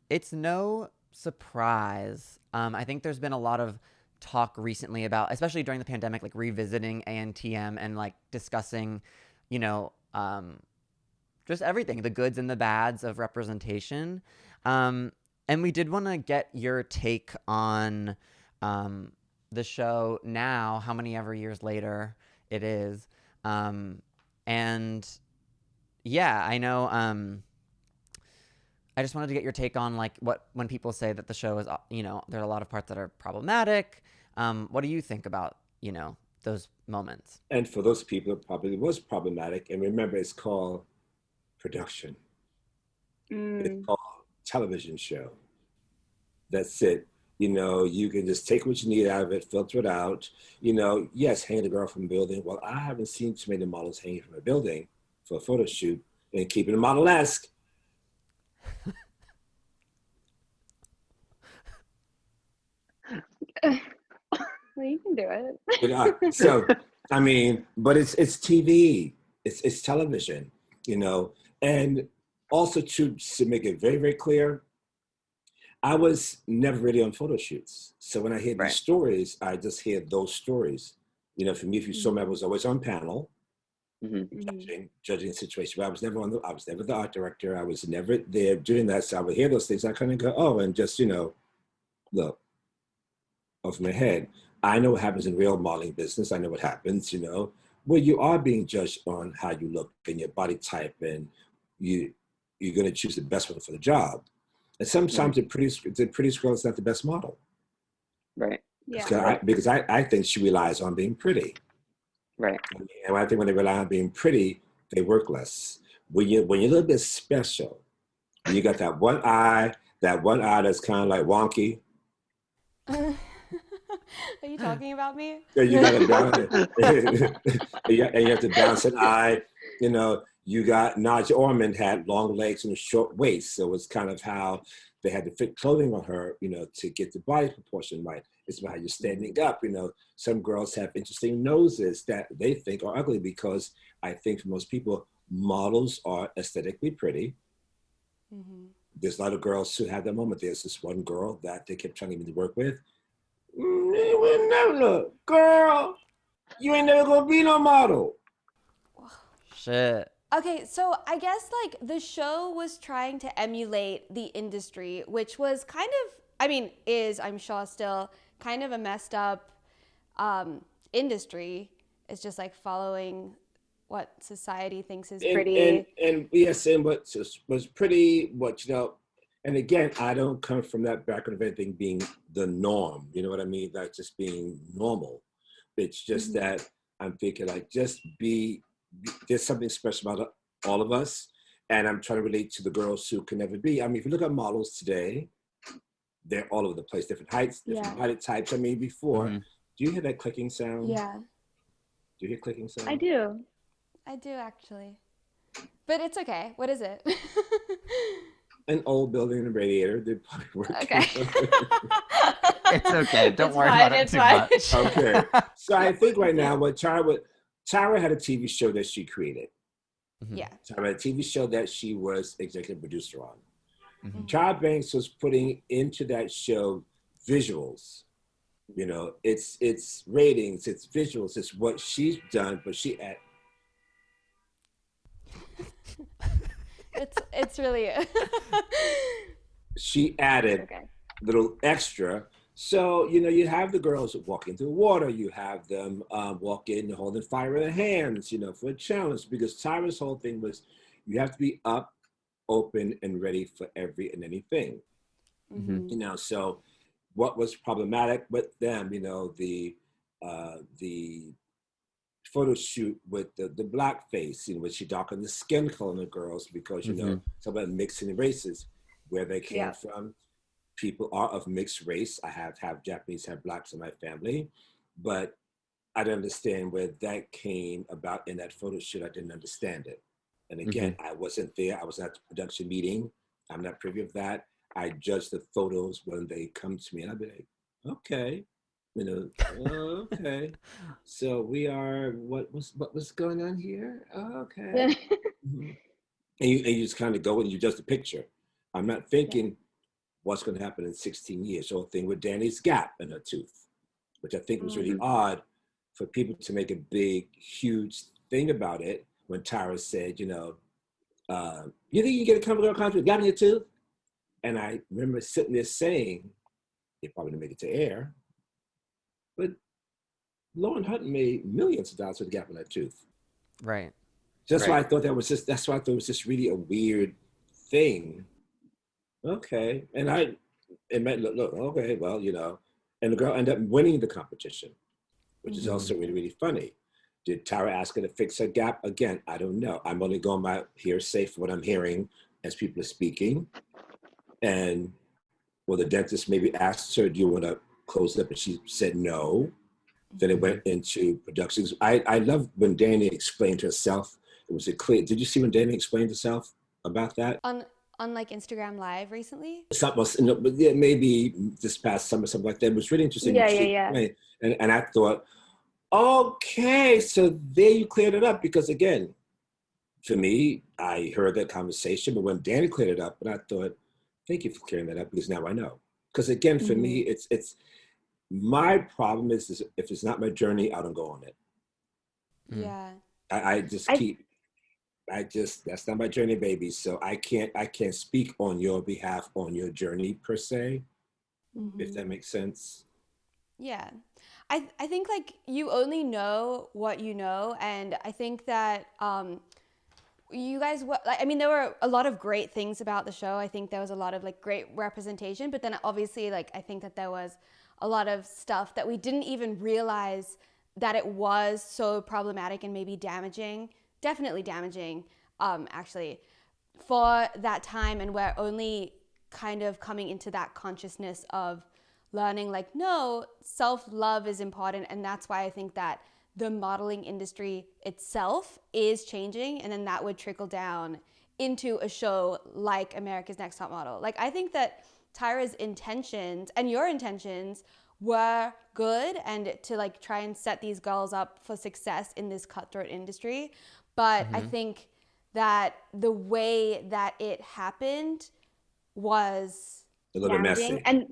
It's no surprise. I think there's been a lot of talk recently about, especially during the pandemic, like revisiting ANTM and like discussing, you know, just everything, the goods and the bads of representation. Um, and we did want to get your take on um, the show now, how many ever years later it is. Um, and yeah, I know. I just wanted to get your take on like what when people say that the show is, there are a lot of parts that are problematic. What do you think about those moments? And for those people, it probably was problematic. And remember, it's called production. It's Mm. called television show. That's it. You can just take what you need out of it, filter it out. Yes, hang the girl from a building. Well, I haven't seen too many models hanging from a building for a photo shoot and keeping it model-esque. Well, you can do So, it. I mean, but it's TV, it's television, you know, and also to make it very very clear, I was never really on photo shoots. So when I hear these Right. stories, I just hear those stories. For me, if you saw me, I Mhm. was always on panel Hmm. Mhm. judging the situation. But I was never the art director. I was never there doing that. So I would hear those things. I kind of go, oh, and just look off my head. I know what happens in real modeling business. I know what happens. Where you are being judged on how you look and your body type, and you you're going to choose the best one for the job. And Hmm. sometimes the prettiest girl is not the best model. Right. Because Yeah. I think she relies on being pretty. Right. And I think when they rely on being pretty, they work less. When you're a little bit special, you got that one eye that's kind of like wonky. Are you talking about me? And you got to balance it. And you have to balance an eye. You got Nadja Ormond had long legs and a short waist, so it's kind of how they had to fit clothing on her, to get the body proportion right. It's about how you're standing up. Some girls have interesting noses that they think are ugly because I think for most people, models are aesthetically pretty. Hmm. There's a lot of girls who have that moment. There's this one girl that they kept trying to get me to work with. Never, girl, you ain't never gonna be no model. Shit. Okay, so I guess like the show was trying to emulate the industry, which was kind of, I mean, is I'm sure still kind of a messed up industry. It's just like following what society thinks is and pretty. and yes, and what was pretty, and again, I don't come from that background of anything being the norm. You know what I mean? Like just being normal. It's just Mhm. that I'm thinking like just there's something special about all of us, and I'm trying to relate to the girls who can never be. I mean, if you look at models today, they're all over the place, different heights, different Yeah. body types. I mean, before, Hmm. do you hear that clicking sound? Yeah. Do you hear clicking I sound? do. I do actually. But it's okay. What is it? An old building and a radiator. They're probably working. Okay. It's okay. Don't It's worry fine. about it It's too fine. much. Okay. So I think right now what Tara had a TV show that she created. Hmm. Yeah. Tara had a TV show that she was executive producer on. Hmm. Hmm. Tara Banks was putting into that show visuals. It's ratings, it's visuals, it's what she's done, but It's really. she It's added okay. little extra. So, you have the girls walking through water, you have them walk in holding fire in their hands, for a challenge. Because Tyra's whole thing was you have to be up, open, and ready for every and anything. Hmm. Hmm. So what was problematic with them, the photo shoot with the black face, where she darkened the skin color of the girls because, Hmm. talk about mixing races, where they came Yeah. from. People are of mixed race. I have Japanese, have blacks in my family, but I don't understand where that came about in that photo shoot. I didn't understand it. And Hmm. again, I wasn't there. I was at the production meeting. I'm not privy of that. I judge the photos when they come to me, and I'll be like, okay, okay. So we are what was going on here? Okay. Mhm. And you just kind of go and you judge the picture. I'm not Yeah. thinking. what's going to happen in 16 years. So a thing with Danny's gap in her tooth, which I think was really odd for people to make a big, huge thing about it when Tyra said, you think you get a CoverGirl contract, got in your tooth? And I remember sitting there saying, they probably didn't make it to air, but Lauren Hutton made millions of dollars with the gap in her tooth. Right. That's why I thought that's why I thought it was just really a weird thing. Okay. And it meant, look, okay, well, and the girl ended up winning the competition, which is also really, really funny. Did Tyra ask her to fix her gap? Again, I don't know. I'm only going by hearsay for what I'm hearing as people are speaking. And the dentist maybe asked her, do you want to close it up? And she said no. Then it went into productions. I love when Danny explained herself. It was clear. Did you see when Danny explained herself about that? On like Instagram Live recently? Maybe this past summer, something like that. It was really interesting. Yeah. And I thought, okay, so there you cleared it up. Because again, for me, I heard that conversation, but when Danny cleared it up, and I thought, thank you for clearing that up, because now I know. Because again, for me, it's my problem is if it's not my journey, I don't go on it. Yeah. That's not my journey, baby. So I can't speak on your behalf on your journey per se, if that makes sense. Yeah. I think like you only know what you know, and I think that you guys, there were a lot of great things about the show. I think there was a lot of like great representation, but then obviously like I think that there was a lot of stuff that we didn't even realize that it was so problematic and maybe damaging, definitely damaging, actually, for that time. And we're only kind of coming into that consciousness of learning like, no, self-love is important. And that's why I think that the modeling industry itself is changing, and then that would trickle down into a show like America's Next Top Model. Like, I think that Tyra's intentions and your intentions were good, and to like try and set these girls up for success in this cutthroat industry. But I think that the way that it happened was a little damaging. messy. And